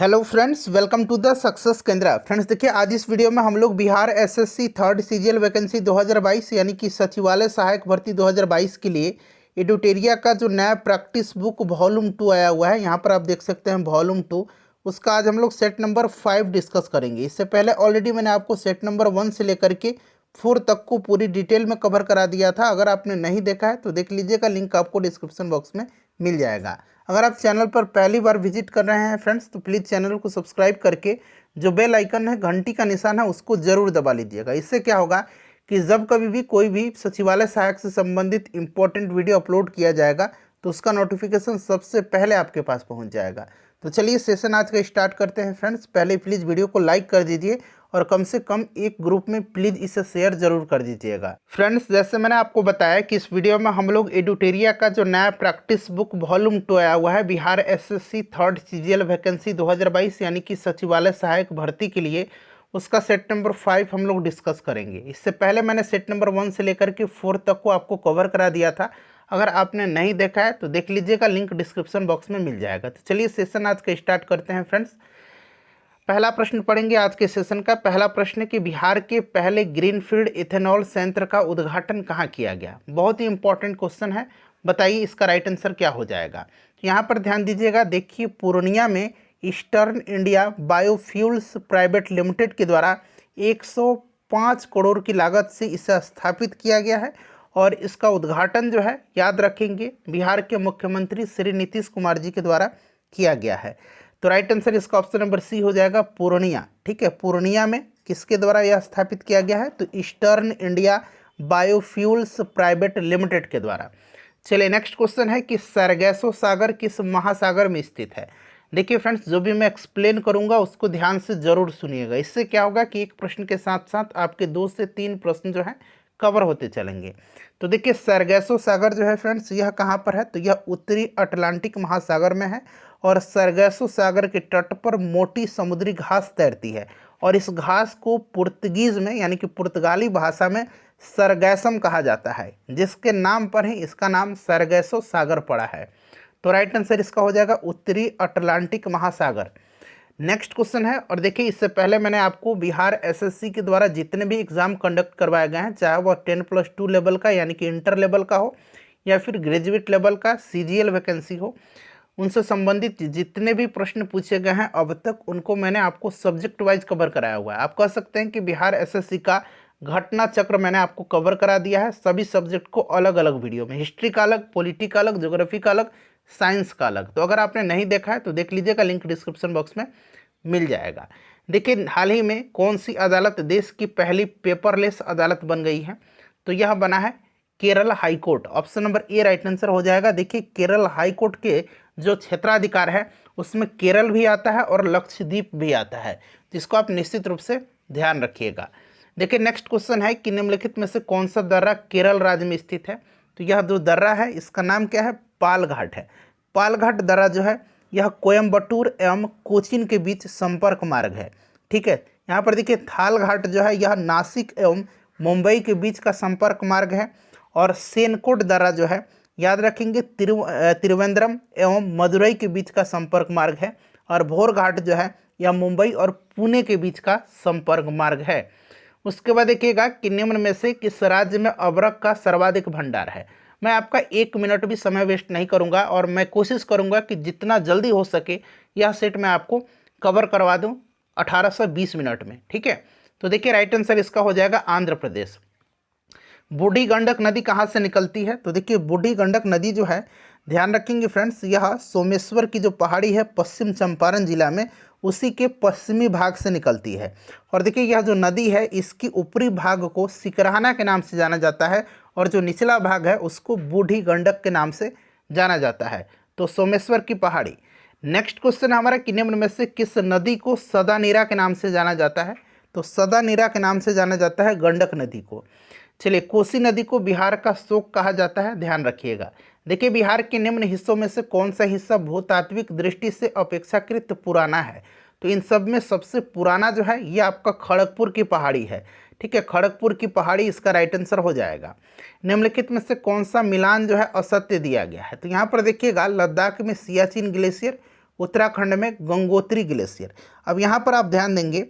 Hello friends, welcome to the success Kendra. Friends देखिए, आज इस वीडियो में हम लोग Bihar SSC third CGL vacancy 2022 यानी कि सचिवालय सहायक भर्ती 2022 के लिए एडुटेरिया का जो नया प्रैक्टिस बुक वॉल्यूम 2 आया हुआ है, यहाँ पर आप देख सकते हैं वॉल्यूम 2। उसका आज हम लोग सेट नंबर 5 डिस्कस करेंगे। इससे पहले ऑलरेडी मैंने आपको सेट नंबर 1 से लेकर के 4 तक को पूरी डिटेल में कवर करा दिया था। अगर आपने नहीं देखा है तो देख लीजिएगा, लिंक आपको डिस्क्रिप्शन बॉक्स में मिल जाएगा। अगर आप चैनल पर पहली बार विजिट कर रहे हैं फ्रेंड्स, तो प्लीज़ चैनल को सब्सक्राइब करके जो बेल आइकन है, घंटी का निशान है, उसको ज़रूर दबा लीजिएगा। इससे क्या होगा कि जब कभी भी कोई भी सचिवालय सहायक से संबंधित इंपॉर्टेंट वीडियो अपलोड किया जाएगा तो उसका नोटिफिकेशन सबसे पहले आपके पास पहुंच जाएगा। तो चलिए सेशन आज का स्टार्ट करते हैं फ्रेंड्स। पहले प्लीज़ वीडियो को लाइक कर दीजिए और कम से कम एक ग्रुप में प्लीज़ इसे शेयर जरूर कर दीजिएगा। फ्रेंड्स, जैसे मैंने आपको बताया कि इस वीडियो में हम लोग एडुटेरिया का जो नया प्रैक्टिस बुक वॉल्यूम 2 आया हुआ है Bihar SSC third CGL vacancy 2022 यानी कि सचिवालय सहायक भर्ती के लिए, उसका सेट नंबर 5 हम लोग डिस्कस करेंगे। इससे पहले मैंने सेट नंबर 1 से लेकर के 4 तक को आपको कवर करा दिया था। अगर आपने नहीं देखा है तो देख लीजिएगा, लिंक डिस्क्रिप्शन बॉक्स में मिल जाएगा। तो चलिए सेशन आज का स्टार्ट करते हैं फ्रेंड्स। पहला प्रश्न पढ़ेंगे आज के सेशन का। पहला प्रश्न है कि बिहार के पहले ग्रीनफील्ड इथेनॉल संयंत्र का उद्घाटन कहाँ किया गया। बहुत ही इंपॉर्टेंट क्वेश्चन है, बताइए इसका राइट आंसर क्या हो जाएगा। यहाँ पर ध्यान दीजिएगा, देखिए पूर्णिया में eastern India biofuels private limited के द्वारा 105 करोड़ की लागत से इसे स्थापित किया गया है और इसका उद्घाटन जो है, याद रखेंगे, बिहार के मुख्यमंत्री श्री नीतीश कुमार जी के द्वारा किया गया है। तो राइट आंसर इसका ऑप्शन नंबर सी हो जाएगा, पूर्णिया। ठीक है, पूर्णिया में किसके द्वारा यह स्थापित किया गया है, तो eastern India biofuels private limited के द्वारा। चलिए नेक्स्ट क्वेश्चन है कि सरगैसो सागर किस महासागर में स्थित है। देखिए फ्रेंड्स, जो भी मैं एक्सप्लेन करूंगा उसको ध्यान से जरूर सुनिएगा। इससे क्या होगा कि एक प्रश्न के साथ साथ आपके 2 से 3 प्रश्न जो है कवर होते चलेंगे। तो देखिए सरगैसो सागर जो है फ्रेंड्स, यह कहाँ पर है, तो यह उत्तरी अटलांटिक महासागर में है और सरगैसो सागर के तट पर मोटी समुद्री घास तैरती है और इस घास को पुर्तगीज में यानी कि पुर्तगाली भाषा में सरगैसम कहा जाता है, जिसके नाम पर ही इसका नाम सरगैसो सागर पड़ा है। तो राइट आंसर इसका हो जाएगा उत्तरी अटलांटिक महासागर। नेक्स्ट क्वेश्चन है, और देखिए इससे पहले मैंने आपको बिहार एसएससी के द्वारा जितने भी एग्जाम कंडक्ट करवाए गए हैं, चाहे वह 10+2 लेवल का यानी कि इंटर लेवल का हो या फिर ग्रेजुएट लेवल का सीजीएल वैकेंसी हो, उनसे संबंधित जितने भी प्रश्न पूछे गए हैं अब तक, उनको मैंने आपको सब्जेक्ट वाइज कवर कराया हुआ है। आप कह सकते हैं कि बिहार एसएससी का घटना चक्र मैंने आपको कवर करा दिया है, सभी सब्जेक्ट को अलग अलग वीडियो में, हिस्ट्री का अलग, पॉलिटी का अलग, ज्योग्राफी का अलग, साइंस का अलग। तो अगर आपने नहीं देखा है तो देख लीजिएगा, लिंक डिस्क्रिप्शन बॉक्स में मिल जाएगा। देखिए हाल ही में कौन सी अदालत देश की पहली पेपरलेस अदालत बन गई है, तो यह बना है Kerala high court. Option number A right answer हो जाएगा। देखिए केरल हाई कोर्ट के जो क्षेत्राधिकार है उसमें केरल भी आता है और लक्षद्वीप भी आता है, जिसको आप निश्चित रूप से ध्यान रखिएगा। देखिए नेक्स्ट क्वेश्चन है कि निम्नलिखित में से कौन सा दर्रा केरल राज्य में स्थित है। तो यह जो दर्रा है इसका नाम क्या है, पाल घाट है। पाल घाट दर्रा जो है यह कोयम्बटूर एवं कोचीन के बीच संपर्क मार्ग है। ठीक है, यहाँ पर देखिए थाल घाट जो है यह नासिक एवं मुंबई के बीच का संपर्क मार्ग है और सेनकोट दर्रा जो है, याद रखेंगे, त्रिवेंद्रम एवं मदुरई के बीच का संपर्क मार्ग है और भोर घाट जो है यह मुंबई और पुणे के बीच का संपर्क मार्ग है। उसके बाद देखिएगा कि निम्न में से किस राज्य में अबरक का सर्वाधिक भंडार है। मैं आपका 1 मिनट भी समय वेस्ट नहीं करूंगा और मैं कोशिश करूंगा कि जितना जल्दी हो सके यह सेट मैं आपको कवर करवा दूं 18 से 20 मिनट में। ठीक है, तो देखिए राइट आंसर इसका हो जाएगा आंध्र प्रदेश। बूढ़ी गंडक नदी कहाँ से निकलती है, तो देखिए बूढ़ी गंडक नदी जो है, ध्यान रखेंगे फ्रेंड्स, यह सोमेश्वर की जो पहाड़ी है पश्चिम चंपारण जिला में, उसी के पश्चिमी भाग से निकलती है। और देखिए यह जो नदी है इसकी ऊपरी भाग को सिकरहाना के नाम से जाना जाता है और जो निचला भाग है उसको बूढ़ी गंडक के नाम से जाना जाता है। तो सोमेश्वर की पहाड़ी। नेक्स्ट क्वेश्चन हमारा कि निम्न में से किस नदी को सदानीरा के नाम से जाना जाता है, तो सदानीरा के नाम से जाना जाता है गंडक नदी को। चलिए कोसी नदी को बिहार का शोक कहा जाता है, ध्यान रखिएगा। देखिए बिहार के निम्न हिस्सों में से कौन सा हिस्सा भूतात्विक दृष्टि से अपेक्षाकृत पुराना है, तो इन सब में सबसे पुराना जो है ये आपका खड़गपुर की पहाड़ी है। ठीक है, खड़गपुर की पहाड़ी इसका राइट आंसर हो जाएगा। निम्नलिखित में से कौन सा मिलान जो है असत्य दिया गया है, तो यहाँ पर देखिएगा लद्दाख में सियाचिन ग्लेशियर उत्तराखंड में गंगोत्री ग्लेशियर। अब यहाँ पर आप ध्यान देंगे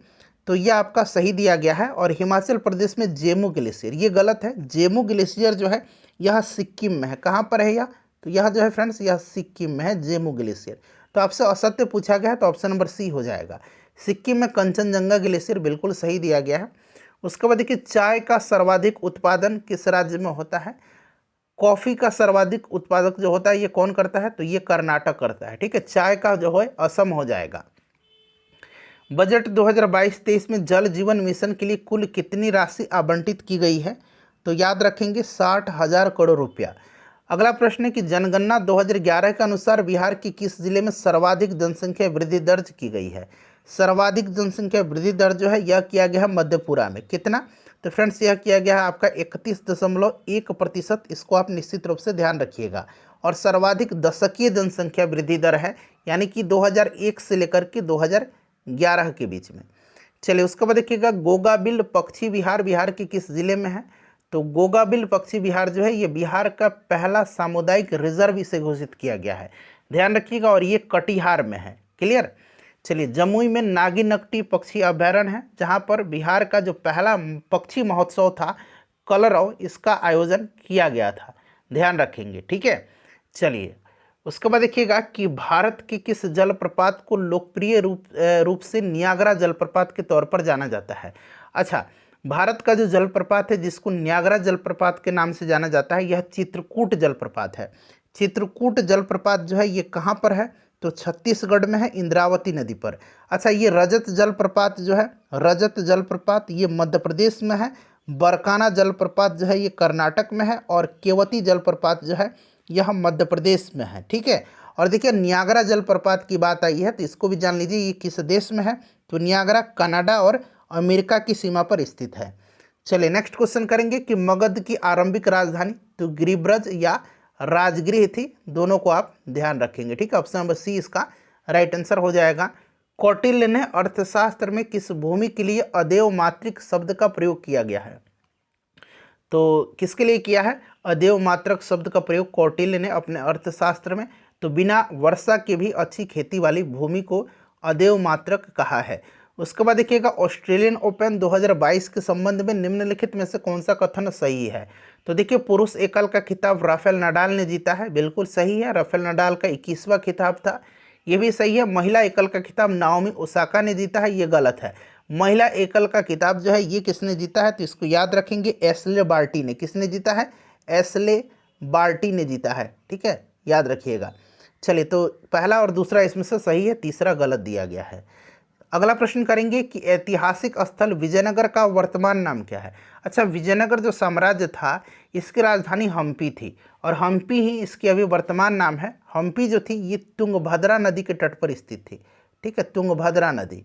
तो ये आपका सही दिया गया है। और हिमाचल प्रदेश में जेमू ग्लेशियर, ये गलत है। जेमू ग्लेशियर जो है यह सिक्किम में है। कहाँ पर है यह? तो यह जो है फ्रेंड्स यह सिक्किम में है जेमू ग्लेशियर। तो आपसे असत्य पूछा गया है तो ऑप्शन नंबर सी हो जाएगा। सिक्किम में कंचनजंगा ग्लेशियर बिल्कुल सही दिया गया है। उसके बाद देखिए चाय का सर्वाधिक उत्पादन किस राज्य में होता है? कॉफ़ी का सर्वाधिक उत्पादक जो होता है ये कौन करता है? तो ये कर्नाटक करता है। ठीक है, चाय का जो है असम हो जाएगा। बजट 2022-23 में जल जीवन मिशन के लिए कुल कितनी राशि आवंटित की गई है? तो याद रखेंगे 60,000 करोड़ रुपया। अगला प्रश्न है कि जनगणना 2011 के अनुसार बिहार के किस जिले में सर्वाधिक जनसंख्या वृद्धि दर्ज की गई है? सर्वाधिक जनसंख्या वृद्धि दर जो है यह किया गया है मधेपुरा में। कितना? तो फ्रेंड्स यह किया गया है आपका 31.1%। इसको आप निश्चित रूप से ध्यान रखिएगा। और सर्वाधिक दशकीय जनसंख्या वृद्धि दर है, यानी कि 2001 से लेकर के 2011 के बीच में। चलिए उसके बाद देखिएगा गोगाबिल पक्षी विहार बिहार के किस जिले में है? तो गोगाबिल पक्षी विहार जो है ये बिहार का पहला सामुदायिक रिजर्व इसे घोषित किया गया है, ध्यान रखिएगा। और ये कटिहार में है। क्लियर? चलिए जमुई में नागिनकटी पक्षी अभयारण्य है, जहाँ पर बिहार का जो पहला पक्षी महोत्सव था कलरव, इसका आयोजन किया गया था, ध्यान रखेंगे। ठीक है, चलिए उसके बाद देखिएगा कि भारत के किस जलप्रपात को लोकप्रिय रूप से नियाग्रा जलप्रपात के तौर पर जाना जाता है? अच्छा, भारत का जो जलप्रपात है जिसको नियाग्रा जलप्रपात के नाम से जाना जाता है, यह चित्रकूट जलप्रपात है। चित्रकूट जलप्रपात जो है ये कहाँ पर है? तो छत्तीसगढ़ में है, इंद्रावती नदी पर। अच्छा, ये रजत जलप्रपात जो है, रजत जलप्रपात ये मध्य प्रदेश में है। बरकाना जलप्रपात जो है ये कर्नाटक में है। और केवती जलप्रपात जो है यह मध्य प्रदेश में है। ठीक है, और देखिए नियाग्रा जलप्रपात की बात आई है तो इसको भी जान लीजिए, ये किस देश में है? तो नियाग्रा कनाडा और अमेरिका की सीमा पर स्थित है। चलिए नेक्स्ट क्वेश्चन करेंगे कि मगध की आरंभिक राजधानी तो गिरिब्रज या राजगृह थी, दोनों को आप ध्यान रखेंगे। ठीक है, ऑप्शन नंबर सी इसका राइट आंसर हो जाएगा। कौटिल्य ने अर्थशास्त्र में किस भूमि के लिए अदेव मात्रिक शब्द का प्रयोग किया गया है? तो किसके लिए किया है अदेव मात्रक शब्द का प्रयोग कौटिल्य ने अपने अर्थशास्त्र में? तो बिना वर्षा के भी अच्छी खेती वाली भूमि को अदेव मात्रक कहा है। उसके बाद देखिएगा ऑस्ट्रेलियन ओपन 2022 के संबंध में निम्नलिखित में से कौन सा कथन सही है? तो देखिए पुरुष एकल का खिताब राफेल नडाल ने जीता है, बिल्कुल सही है। राफेल नडाल का 21वां खिताब था, ये भी सही है। महिला एकल का खिताब नाओमी ओसाका ने जीता है, ये गलत है। महिला एकल का खिताब जो है ये किसने जीता है? तो इसको याद रखेंगे, एशले बार्टी ने। किसने जीता है? एशले बार्टी ने जीता है। ठीक है, याद रखिएगा। चलिए तो पहला और दूसरा इसमें से सही है, तीसरा गलत दिया गया है। अगला प्रश्न करेंगे कि ऐतिहासिक स्थल विजयनगर का वर्तमान नाम क्या है? अच्छा, विजयनगर जो साम्राज्य था इसकी राजधानी हम्पी थी और हम्पी ही इसकी अभी वर्तमान नाम है। हम्पी जो थी ये तुंगभद्रा नदी के तट पर स्थित थी। ठीक है, तुंगभद्रा नदी।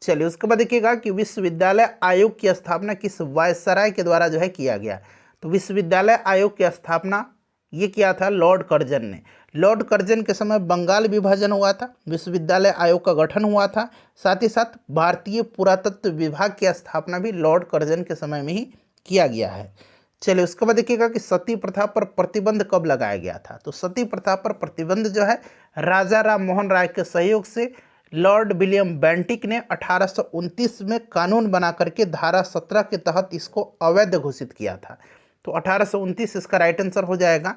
चलिए उसके बाद देखिएगा कि विश्वविद्यालय आयोग की स्थापना किस वायसराय के द्वारा जो है किया गया? तो विश्वविद्यालय आयोग की स्थापना ये किया था लॉर्ड कर्जन ने। लॉर्ड कर्जन के समय बंगाल विभाजन हुआ था, विश्वविद्यालय आयोग का गठन हुआ था। साथ ही साथ भारतीय पुरातत्व विभाग की स्थापना भी लॉर्ड कर्जन के समय में ही किया गया है। चलिए उसके बाद देखिएगा कि सती प्रथा पर प्रतिबंध कब लगाया गया था? तो सती प्रथा पर प्रतिबंध जो है राजा राम मोहन राय के सहयोग से लॉर्ड विलियम बेंटिक ने 1829 में कानून बना करके धारा 17 के तहत इसको अवैध घोषित किया था। तो 1829 इसका राइट आंसर हो जाएगा।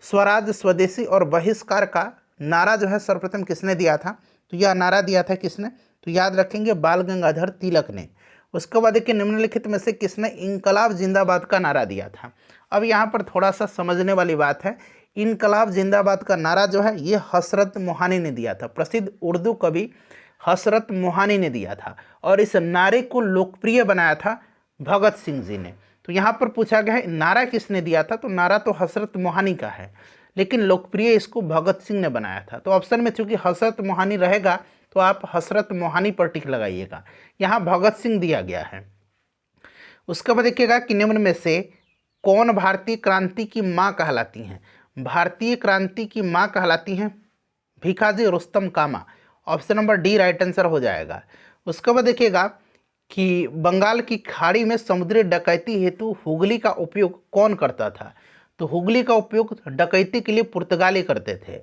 स्वराज स्वदेशी और बहिष्कार का नारा जो है सर्वप्रथम किसने दिया था? तो यह नारा दिया था किसने? तो याद रखेंगे बाल गंगाधर तिलक ने। उसके बाद देखिए निम्नलिखित में से किसने इनकलाब जिंदाबाद का नारा दिया था? अब यहाँ पर थोड़ा सा समझने वाली बात है। इनकलाब जिंदाबाद का नारा जो है ये हसरत मोहानी ने दिया था, प्रसिद्ध उर्दू कवि हसरत मोहानी ने दिया था। और इस नारे को लोकप्रिय बनाया था भगत सिंह जी ने। तो यहाँ पर पूछा गया है नारा किसने दिया था? तो नारा तो हसरत मोहानी का है, लेकिन लोकप्रिय इसको भगत सिंह ने बनाया था। तो ऑप्शन में चूंकि हसरत मोहानी रहेगा तो आप हसरत मोहानी पर टिक लगाइएगा, यहाँ भगत सिंह दिया गया है। उसके बाद देखिएगा कि निम्न में से कौन भारतीय क्रांति की माँ कहलाती हैं? भारतीय क्रांति की माँ कहलाती हैं Bhikaji Rustom Cama. Option number D right answer हो जाएगा। उसके बाद देखिएगा कि बंगाल की खाड़ी में समुद्री डकैती हेतु हुगली का उपयोग कौन करता था? तो हुगली का उपयोग डकैती के लिए पुर्तगाली करते थे।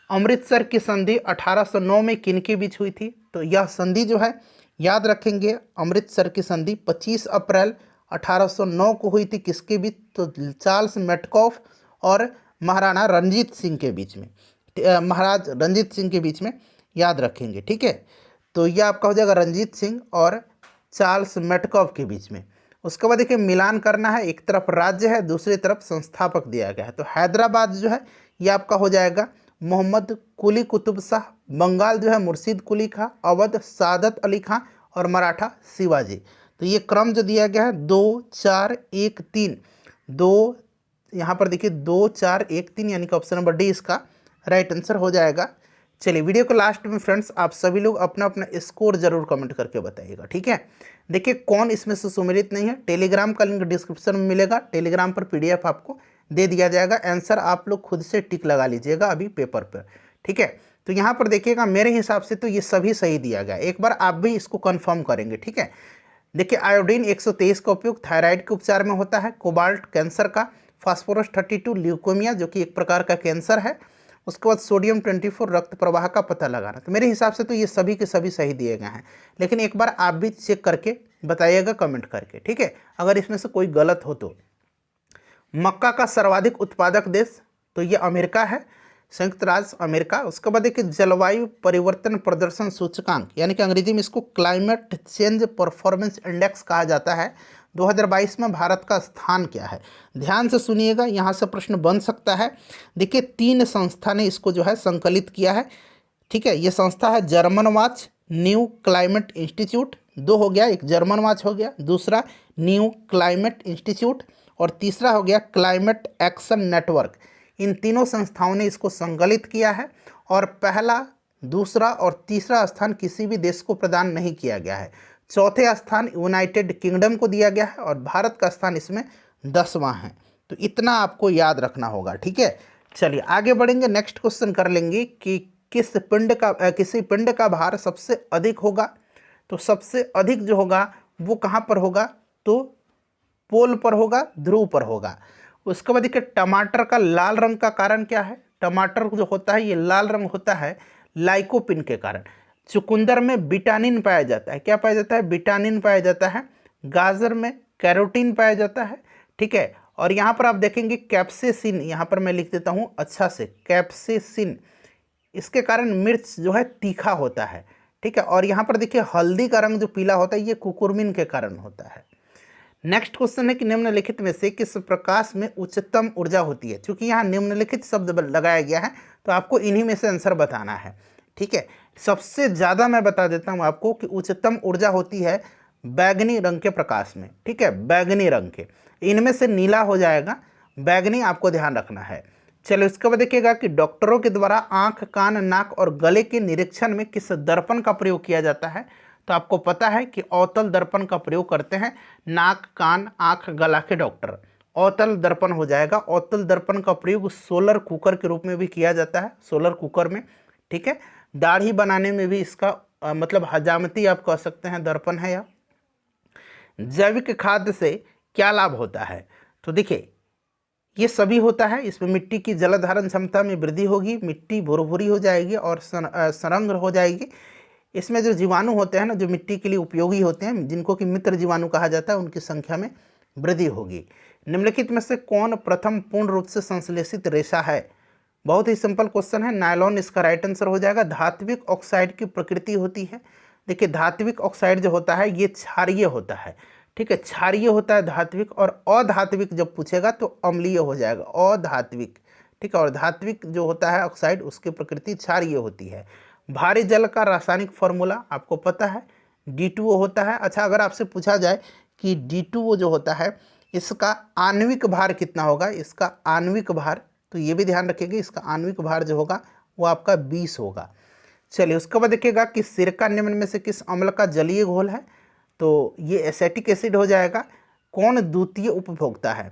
अमृतसर की संधि 1809 में किन के बीच हुई थी? तो यह संधि जो है याद रखेंगे, अमृतसर की संधि 25 अप्रैल 1809 को हुई थी। किसके बीच? तो चार्ल्स मेटकॉफ और महाराणा रंजीत सिंह के बीच में, महाराज रंजीत सिंह के बीच में, याद रखेंगे। ठीक है, तो यह आपका हो जाएगा रंजीत सिंह और चार्ल्स मेटकॉफ के बीच में। उसके बाद देखिए मिलान करना है, एक तरफ राज्य है, दूसरी तरफ संस्थापक दिया गया है। तो हैदराबाद जो है ये आपका हो जाएगा मोहम्मद कुली कुतुब शाह, बंगाल जो है मुर्शीद कुली खां, अवध सादत अली खां और मराठा शिवाजी। तो ये क्रम जो दिया गया है 2 4 1 3, 2 यहाँ पर देखिए 2 4 1 3, यानी कि ऑप्शन नंबर डी इसका राइट आंसर हो जाएगा। चलिए वीडियो को लास्ट में फ्रेंड्स आप सभी लोग अपना अपना स्कोर जरूर कमेंट करके बताइएगा। ठीक है, देखिए कौन इसमें से सुमेलित नहीं है, टेलीग्राम का लिंक डिस्क्रिप्शन में मिलेगा, टेलीग्राम पर पीडीएफ आपको दे दिया जाएगा। आंसर आप लोग खुद से टिक लगा लीजिएगा अभी पेपर पर। ठीक है, तो यहाँ पर देखिएगा मेरे हिसाब से तो ये सभी सही दिया गया, एक बार आप भी इसको कन्फर्म करेंगे। ठीक है, देखिए आयोडीन 123 का उपयोग थायराइड के उपचार में होता है, कोबाल्ट कैंसर का, फास्फोरस 32 ल्यूकोमिया जो कि एक प्रकार का कैंसर है, उसके बाद सोडियम 24 रक्त प्रवाह का पता लगाना। तो मेरे हिसाब से तो ये सभी के सभी सही दिए गए हैं, लेकिन एक बार आप भी चेक करके बताइएगा कमेंट करके। ठीक है, अगर इसमें से कोई गलत हो तो। मक्का का सर्वाधिक उत्पादक देश, तो ये अमेरिका है, संयुक्त राज्य अमेरिका। उसके बाद देखिए जलवायु परिवर्तन प्रदर्शन सूचकांक, यानी कि अंग्रेजी में इसको क्लाइमेट चेंज परफॉर्मेंस इंडेक्स कहा जाता है, 2022 में भारत का स्थान क्या है? ध्यान से सुनिएगा, यहाँ से प्रश्न बन सकता है। देखिए 3 संस्था ने इसको जो है संकलित किया है। ठीक है, ये संस्था है German watch, new climate institute, 2 हो गया, एक जर्मन वॉच हो गया, दूसरा न्यू क्लाइमेट इंस्टीट्यूट और तीसरा हो गया क्लाइमेट एक्शन नेटवर्क। इन तीनों संस्थाओं ने इसको संकलित किया है और पहला, दूसरा और तीसरा स्थान किसी भी देश को प्रदान नहीं किया गया है। चौथे स्थान यूनाइटेड किंगडम को दिया गया है और भारत का स्थान इसमें 10वां है। तो इतना आपको याद रखना होगा। ठीक है, चलिए आगे बढ़ेंगे, नेक्स्ट क्वेश्चन कर लेंगे कि किसी पिंड का भार सबसे अधिक होगा। तो सबसे अधिक जो होगा वो कहाँ पर होगा? तो पोल पर होगा, ध्रुव पर होगा। उसके बाद देखिए टमाटर का लाल रंग का कारण क्या है? टमाटर जो होता है ये लाल रंग होता है लाइकोपिन के कारण। चुकंदर में विटामिन पाया जाता है, क्या पाया जाता है? विटामिन पाया जाता है। गाजर में कैरोटीन पाया जाता है। ठीक है, और यहाँ पर आप देखेंगे कैप्सेसिन, यहाँ पर मैं लिख देता हूँ अच्छा से, कैप्सेसिन, इसके कारण मिर्च जो है तीखा होता है। ठीक है, और यहाँ पर देखिए हल्दी का रंग जो पीला होता है ये कुकुरमिन के कारण होता है। नेक्स्ट क्वेश्चन है कि निम्नलिखित में से किस प्रकाश में उच्चतम ऊर्जा होती है? क्योंकि यहाँ निम्नलिखित शब्द लगाया गया है तो आपको इन्हीं में से आंसर बताना है। ठीक है, सबसे ज़्यादा मैं बता देता हूँ आपको कि उच्चतम ऊर्जा होती है बैगनी रंग के प्रकाश में। ठीक है, बैगनी रंग के, इनमें से नीला हो जाएगा, बैगनी आपको ध्यान रखना है। चलो इसके बाद देखिएगा कि डॉक्टरों के द्वारा आँख, कान, नाक और गले के निरीक्षण में किस दर्पण का प्रयोग किया जाता है? तो आपको पता है कि अवतल दर्पण का प्रयोग करते हैं नाक, कान, आँख, गला के डॉक्टर, अवतल दर्पण हो जाएगा। अवतल दर्पण का प्रयोग सोलर कुकर के रूप में भी किया जाता है, सोलर कुकर में। ठीक है, दाढ़ी बनाने में भी इसका मतलब हजामती आप कह सकते हैं दर्पण है। या जैविक खाद से क्या लाभ होता है? तो देखिए ये सभी होता है, इसमें मिट्टी की जल धारण क्षमता में वृद्धि होगी, मिट्टी भुरभुरी हो जाएगी और संरंध्र हो जाएगी। इसमें जो जीवाणु होते हैं ना, जो मिट्टी के लिए उपयोगी होते हैं, जिनको कि मित्र जीवाणु कहा जाता है, उनकी संख्या में वृद्धि होगी। निम्नलिखित में से कौन प्रथम पूर्ण रूप से संश्लेषित रेशा है? बहुत ही सिंपल क्वेश्चन है, नायलॉन इसका राइट आंसर हो जाएगा। धात्विक ऑक्साइड की प्रकृति होती है, देखिए धात्विक ऑक्साइड जो होता है ये क्षारीय होता है। ठीक है, क्षारीय होता है धात्विक, और अधात्विक जब पूछेगा तो अम्लीय हो जाएगा, अधात्विक। ठीक है, और धात्विक जो होता है ऑक्साइड उसकी प्रकृति क्षारीय होती है। भारी जल का रासायनिक फॉर्मूला आपको पता है, D2O होता है। अच्छा, अगर आपसे पूछा जाए कि D2O जो होता है इसका आणविक भार कितना होगा, इसका आणविक भार, तो ये भी ध्यान रखिएगा, इसका आणविक भार जो होगा वो आपका 20 होगा। चलिए उसके बाद देखिएगा कि सिरका निम्न में से किस अम्ल का जलीय घोल है? तो ये एसिटिक एसिड हो जाएगा। कौन द्वितीय उपभोक्ता है?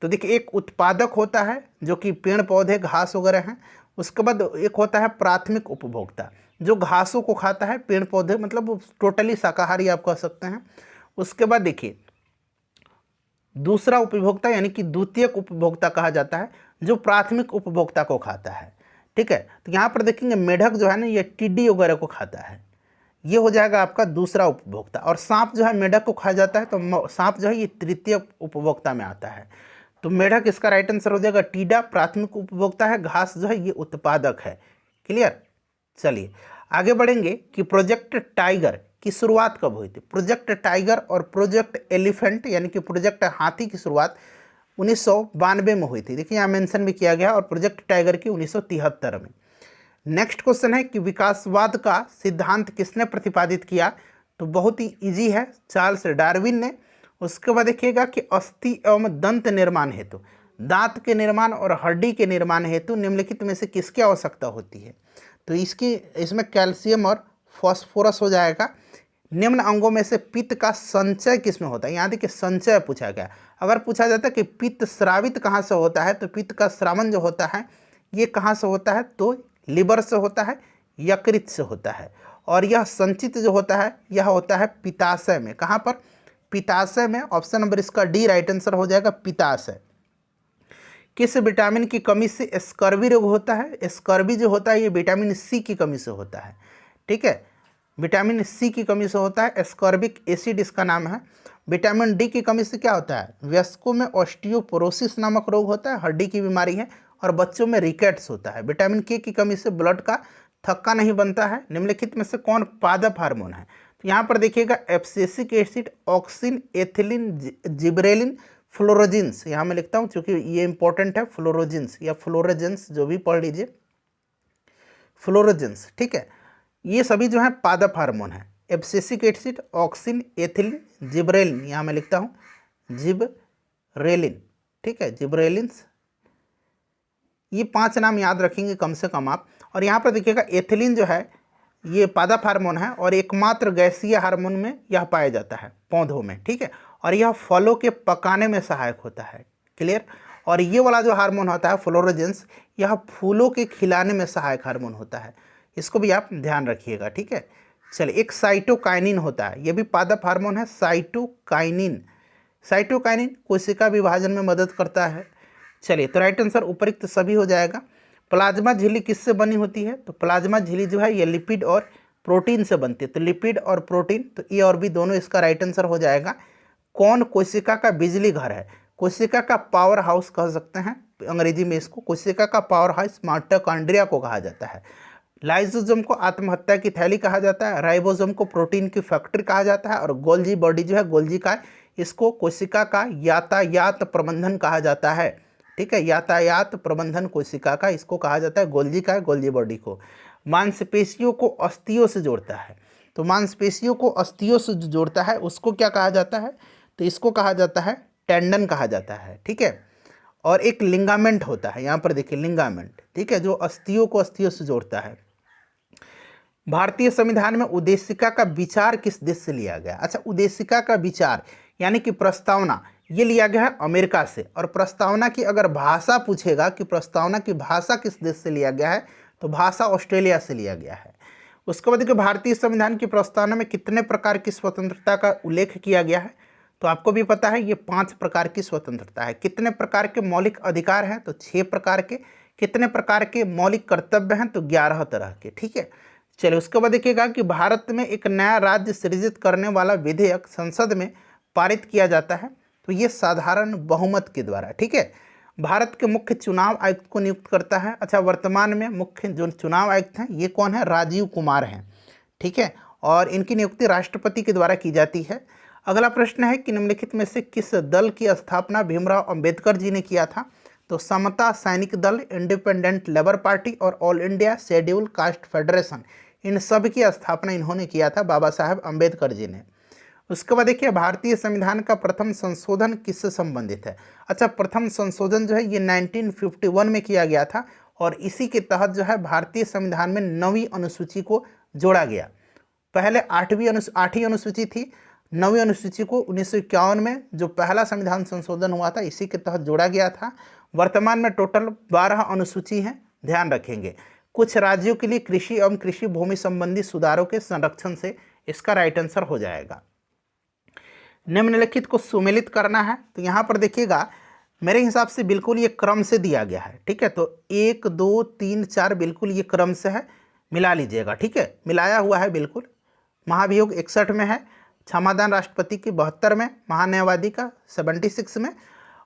तो देखिए एक उत्पादक होता है जो कि पेड़ पौधे घास वगैरह हैं, उसके बाद एक होता है प्राथमिक उपभोक्ता जो घासों को खाता है, पेड़ पौधे मतलब टोटली शाकाहारी आप कह सकते हैं। उसके बाद देखिए दूसरा उपभोक्ता यानी कि द्वितीयक उपभोक्ता कहा जाता है जो प्राथमिक उपभोक्ता को खाता है। ठीक है। तो यहाँ पर देखेंगे मेढक जो है ना ये टिड्डी वगैरह को खाता है, ये हो जाएगा आपका दूसरा उपभोक्ता। और सांप जो है मेढक को खा जाता है, तो सांप जो है ये तृतीय उपभोक्ता में आता है। तो मेढक इसका राइट आंसर हो जाएगा। टीडा प्राथमिक उपभोक्ता है, घास जो है ये उत्पादक है। क्लियर। चलिए आगे बढ़ेंगे कि प्रोजेक्ट टाइगर की शुरुआत कब हुई थी। प्रोजेक्ट टाइगर और प्रोजेक्ट एलिफेंट यानी कि प्रोजेक्ट हाथी की शुरुआत 1992 में हुई थी। देखिए यहाँ मेंशन भी किया गया, और प्रोजेक्ट टाइगर की 1973 में। नेक्स्ट क्वेश्चन है कि विकासवाद का सिद्धांत किसने प्रतिपादित किया। तो बहुत ही इजी है, चार्ल्स डार्विन ने। उसके बाद देखिएगा कि अस्थि एवं दंत निर्माण हेतु, दांत के निर्माण और हड्डी के निर्माण हेतु निम्नलिखित में से किसकी आवश्यकता होती है। तो इसमें कैल्शियम और फॉस्फोरस हो जाएगा। निम्न अंगों में से पित्त का संचय किसमें होता है। यहाँ देखिए संचय पूछा गया। अगर पूछा जाता है कि पित्त स्रावित कहाँ से होता है, तो पित्त का स्रावन जो होता है ये कहाँ से होता है, तो लिवर से होता है, यकृत से होता है। और यह संचित जो होता है यह होता है पित्ताशय में। कहाँ पर, पित्ताशय में। ऑप्शन नंबर इसका डी राइट आंसर हो जाएगा, पित्ताशय। किस विटामिन की कमी से स्कर्वी रोग होता है। स्कर्वी जो होता है ये विटामिन सी की कमी से होता है। ठीक है, विटामिन सी की कमी से होता है, एस्कॉर्बिक एसिड इसका नाम है। विटामिन डी की कमी से क्या होता है, वयस्कों में ऑस्टियोपोरोसिस नामक रोग होता है, हड्डी की बीमारी है। और बच्चों में रिकेट्स होता है। विटामिन के की कमी से ब्लड का थक्का नहीं बनता है। निम्नलिखित में से कौन पादप हार्मोन है। तो यहाँ पर देखिएगा abscisic acid, auxin, ethylene, gibberellin, florigens. यहाँ मैं लिखता हूँ क्योंकि ये इंपॉर्टेंट है, फ्लोरोजिन्स या फ्लोरोजेंस जो भी पढ़ लीजिए, फ्लोरोजेंस। ठीक है, ये सभी जो है पादप हार्मोन है। Abscisic acid, auxin, ethylene, gibberellin. यहाँ मैं लिखता हूँ जिब्रेलिन। ठीक है, जिब्रेलिन्स। ये 5 नाम याद रखेंगे कम से कम आप। और यहाँ पर देखिएगा एथिलीन जो है ये पादप हार्मोन है, और एकमात्र गैसीय हार्मोन में यह पाया जाता है पौधों में। ठीक है, और यह फलों के पकाने में सहायक होता है। क्लियर। और ये वाला जो हार्मोन होता है फ्लोरोजेंस, यह फूलों के खिलाने में सहायक हार्मोन होता है। इसको भी आप ध्यान रखिएगा। ठीक है, चलिए एक साइटोकाइनिन होता है, यह भी पादप हार्मोन है, साइटोकाइनिन। साइटोकाइनिन कोशिका विभाजन में मदद करता है। चलिए तो राइट आंसर उपयुक्त सभी हो जाएगा। प्लाज्मा झिल्ली किससे बनी होती है। तो प्लाज्मा झिल्ली जो है ये लिपिड और प्रोटीन से बनती है। तो लिपिड और प्रोटीन, तो ए और बी दोनों इसका राइट आंसर हो जाएगा। कौन कोशिका का बिजली घर है। कोशिका का पावर हाउस कह सकते हैं अंग्रेजी में इसको। कोशिका का पावर हाउस माइटोकॉन्ड्रिया को कहा जाता है। लाइसोसोम को आत्महत्या की थैली कहा जाता है। राइबोसोम को प्रोटीन की फैक्ट्री कहा जाता है। और गोल्जी बॉडी जो है, गोल्जी का, इसको कोशिका का यातायात प्रबंधन कहा जाता है। ठीक है, यातायात प्रबंधन कोशिका का इसको कहा जाता है, गोल्जी का, गोल्जी बॉडी को। मांसपेशियों को अस्थियों से जोड़ता है। तो मांसपेशियों को अस्थियों से जोड़ता है उसको क्या कहा जाता है, तो इसको कहा जाता है टेंडन कहा जाता है। ठीक है, और एक लिंगामेंट होता है, यहाँ पर देखिए लिंगामेंट। ठीक है, जो अस्थियों को अस्थियों से जोड़ता है। भारतीय संविधान में उद्देशिका का विचार किस देश से लिया गया। अच्छा, उद्देशिका का विचार यानी कि प्रस्तावना, ये लिया गया है अमेरिका से। और प्रस्तावना की अगर भाषा पूछेगा कि प्रस्तावना की भाषा किस देश से लिया गया है, तो भाषा ऑस्ट्रेलिया से लिया गया है। उसके बाद देखिए भारतीय संविधान की प्रस्तावना में कितने प्रकार की स्वतंत्रता का उल्लेख किया गया है। तो आपको भी पता है ये 5 प्रकार की स्वतंत्रता है। कितने प्रकार के मौलिक अधिकार हैं, तो 6 प्रकार के। कितने प्रकार के मौलिक कर्तव्य हैं, तो 11 तरह के। ठीक है, चलिए उसके बाद देखिएगा कि भारत में एक नया राज्य सृजित करने वाला विधेयक संसद में पारित किया जाता है, तो ये साधारण बहुमत के द्वारा। ठीक है, भारत के मुख्य चुनाव आयुक्त को नियुक्त करता है। अच्छा, वर्तमान में मुख्य जो चुनाव आयुक्त हैं ये कौन है, राजीव कुमार हैं। ठीक है, और इनकी नियुक्ति राष्ट्रपति के द्वारा की जाती है। अगला प्रश्न है कि निम्नलिखित में से किस दल की स्थापना भीमराव अंबेडकर जी ने किया था। तो Samata Sainik Dal, independent labour party और all India scheduled caste federation, इन सब की स्थापना इन्होंने किया था, बाबा साहेब अंबेडकर जी ने। उसके बाद देखिए भारतीय संविधान का प्रथम संशोधन किससे संबंधित है। अच्छा, प्रथम संशोधन जो है ये 1951 में किया गया था, और इसी के तहत जो है भारतीय संविधान में 9वीं अनुसूची को जोड़ा गया। पहले 8वीं अनुसूची थी, 9वीं अनुसूची को 1951 में जो पहला संविधान संशोधन हुआ था इसी के तहत जोड़ा गया था। वर्तमान में टोटल 12 अनुसूची हैं, ध्यान रखेंगे। कुछ राज्यों के लिए कृषि एवं कृषि भूमि संबंधी सुधारों के संरक्षण से इसका राइट आंसर हो जाएगा। निम्नलिखित को सुमेलित करना है, तो यहाँ पर देखिएगा मेरे हिसाब से बिल्कुल ये क्रम से दिया गया है, ठीक है। तो 1 2 3 4 बिल्कुल ये क्रम से है, मिला लीजिएगा, ठीक है, मिलाया हुआ है बिल्कुल। महाभियोग 61 में है, क्षमादान राष्ट्रपति की 72 में, महान्यायवादी का 76 में।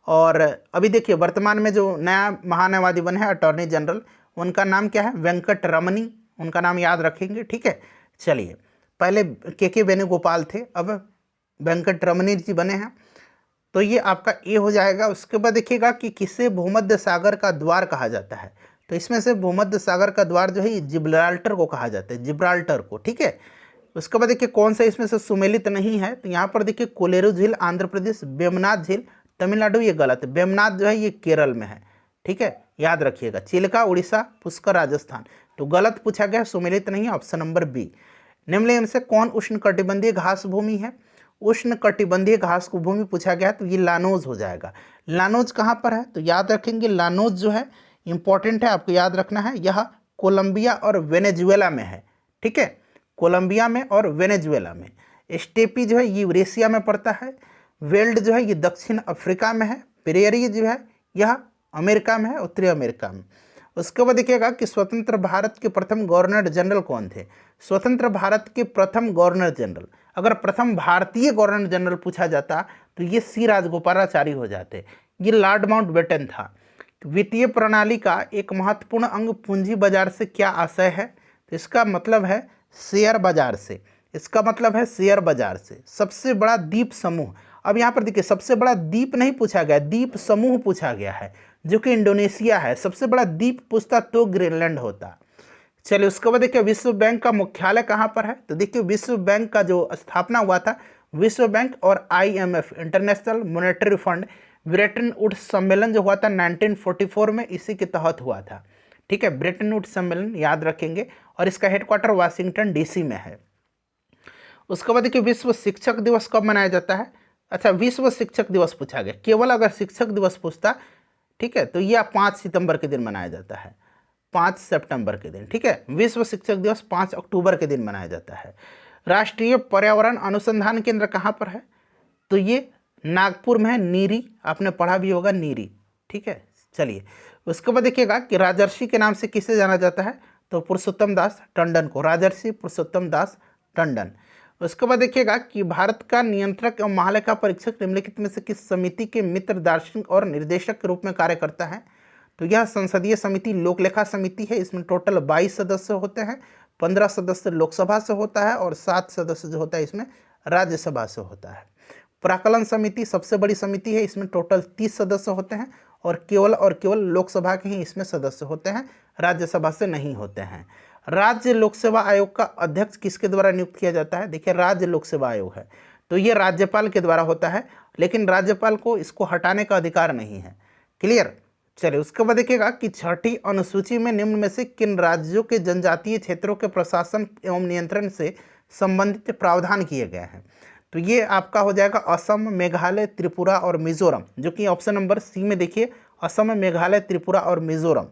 और अभी देखिए वर्तमान में जो नया महान्यायवादी बने हैं अटॉर्नी जनरल, उनका नाम क्या है, वेंकट रमनी, उनका नाम याद रखेंगे, ठीक है। चलिए, पहले के वेणुगोपाल थे, अब वेंकट रमनी जी बने हैं, तो ये आपका ए हो जाएगा। उसके बाद देखिएगा कि किसे भूमध्य सागर का द्वार कहा जाता है, तो इसमें से भूमध्य सागर का द्वार जो है जिब्राल्टर को कहा जाता है, जिब्राल्टर को, ठीक है। उसके बाद देखिए कौन सा इसमें से सुमेलित नहीं है, तो यहाँ पर देखिए कोलेरू झील आंध्र प्रदेश, वेमनाथ झील तमिलनाडु, ये गलत है, वेमनाथ जो है ये केरल में है, ठीक है, याद रखिएगा। चिल्का उड़ीसा, पुष्कर राजस्थान, तो गलत पूछा गया, सुमेलित नहीं है, ऑप्शन नंबर बी। निम्नलिखित से कौन उष्णकटिबंधीय घास भूमि है, उष्णकटिबंधीय घास को भूमि पूछा गया तो ये लानोज हो जाएगा। लानोज कहाँ पर है, तो याद रखेंगे लानोज जो है इंपॉर्टेंट है, आपको याद रखना है, यह कोलंबिया और वेनेजुएला में है, ठीक है, कोलंबिया में और वेनेजुएला में। स्टेपी जो है ये यूरेशिया में पड़ता है, वेल्ड जो है ये दक्षिण अफ्रीका में है, प्रेयरी जो है यह अमेरिका में है, उत्तरी अमेरिका में। उसके बाद देखिएगा कि स्वतंत्र भारत के प्रथम गवर्नर जनरल कौन थे, स्वतंत्र भारत के प्रथम गवर्नर जनरल, अगर प्रथम भारतीय गवर्नर जनरल पूछा जाता तो ये सी राजगोपालाचारी हो जाते, ये लॉर्ड माउंटबेटन था। वित्तीय प्रणाली का एक महत्वपूर्ण अंग पूंजी बाजार से क्या आशय है, तो इसका मतलब है शेयर बाजार से, इसका मतलब है शेयर बाजार से। सबसे बड़ा द्वीप समूह, अब यहाँ पर देखिए सबसे बड़ा द्वीप नहीं पूछा गया, द्वीप समूह पूछा गया है, जो कि इंडोनेशिया है। सबसे बड़ा द्वीप पूछता तो ग्रीनलैंड होता। चलिए, उसके बाद देखिए विश्व बैंक का मुख्यालय कहाँ पर है, तो देखिए विश्व बैंक का जो स्थापना हुआ था, विश्व बैंक और IMF international monetary fund Bretton Woods सम्मेलन जो हुआ था 1944 में, इसी के तहत हुआ था, ठीक है, ब्रेटन वुड्स सम्मेलन याद रखेंगे। और इसका हेडक्वार्टर वाशिंगटन DC में है। उसके बाद देखिए विश्व शिक्षक दिवस कब मनाया जाता है, अच्छा विश्व शिक्षक दिवस पूछा गया, केवल अगर शिक्षक दिवस पूछता, ठीक है, तो यह 5 सितंबर के दिन मनाया जाता है, 5 सितंबर के दिन, ठीक है। विश्व शिक्षक दिवस 5 अक्टूबर के दिन मनाया जाता है। राष्ट्रीय पर्यावरण अनुसंधान केंद्र कहाँ पर है, तो ये नागपुर में है, नीरी, आपने पढ़ा भी होगा नीरी, ठीक है। चलिए, उसके बाद देखिएगा कि राजर्षि के नाम से किसे जाना जाता है, तो पुरुषोत्तम दास टंडन को, राजर्षि पुरुषोत्तम दास टंडन। उसके बाद देखिएगा कि भारत का नियंत्रक एवं महालेखा परीक्षक निम्नलिखित में से किस समिति के मित्र दार्शनिक और निर्देशक के रूप में कार्य करता है, तो यह संसदीय समिति लोकलेखा समिति है। इसमें टोटल 22 सदस्य होते हैं, 15 सदस्य लोकसभा से होता है और 7 सदस्य जो होता है इसमें राज्यसभा से होता है। प्राकलन समिति सबसे बड़ी समिति है, इसमें टोटल 30 सदस्य होते हैं और केवल लोकसभा के ही इसमें सदस्य होते हैं, राज्यसभा से नहीं होते हैं। राज्य लोक सेवा आयोग का अध्यक्ष किसके द्वारा नियुक्त किया जाता है, देखिए राज्य लोक सेवा आयोग है तो ये राज्यपाल के द्वारा होता है, लेकिन राज्यपाल को इसको हटाने का अधिकार नहीं है। क्लियर। चलिए, उसके बाद देखिएगा कि 6ठी अनुसूची में निम्न में से किन राज्यों के जनजातीय क्षेत्रों के प्रशासन एवं नियंत्रण से संबंधित प्रावधान किए गए हैं, तो ये आपका हो जाएगा असम, मेघालय, त्रिपुरा और मिजोरम, जो कि ऑप्शन नंबर सी में देखिए असम, मेघालय, त्रिपुरा और मिजोरम।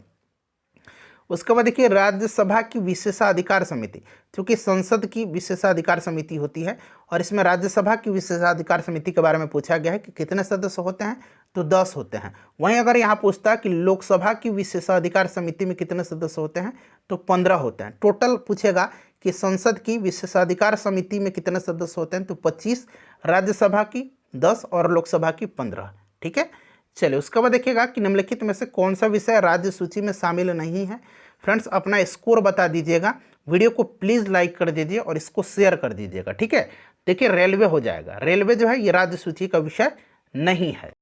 उसके बाद देखिए राज्यसभा की विशेषाधिकार समिति, क्योंकि संसद की विशेषाधिकार समिति होती है और इसमें राज्यसभा की विशेषाधिकार समिति के बारे में पूछा गया है कि कितने सदस्य होते हैं, तो 10 होते हैं। वहीं अगर यहाँ पूछता है कि लोकसभा की विशेषाधिकार समिति में कितने सदस्य होते हैं, तो 15 होते हैं। टोटल पूछेगा कि संसद की विशेषाधिकार समिति में कितने सदस्य होते हैं, तो 25, राज्यसभा की 10 और लोकसभा की 15, ठीक है। चलिए, उसके बाद देखिएगा कि निम्नलिखित में से कौन सा विषय राज्य सूची में शामिल नहीं है। फ्रेंड्स, अपना स्कोर बता दीजिएगा, वीडियो को प्लीज़ लाइक कर दीजिए और इसको शेयर कर दीजिएगा, ठीक है। देखिए रेलवे हो जाएगा, रेलवे जो है ये राज्य सूची का विषय नहीं है।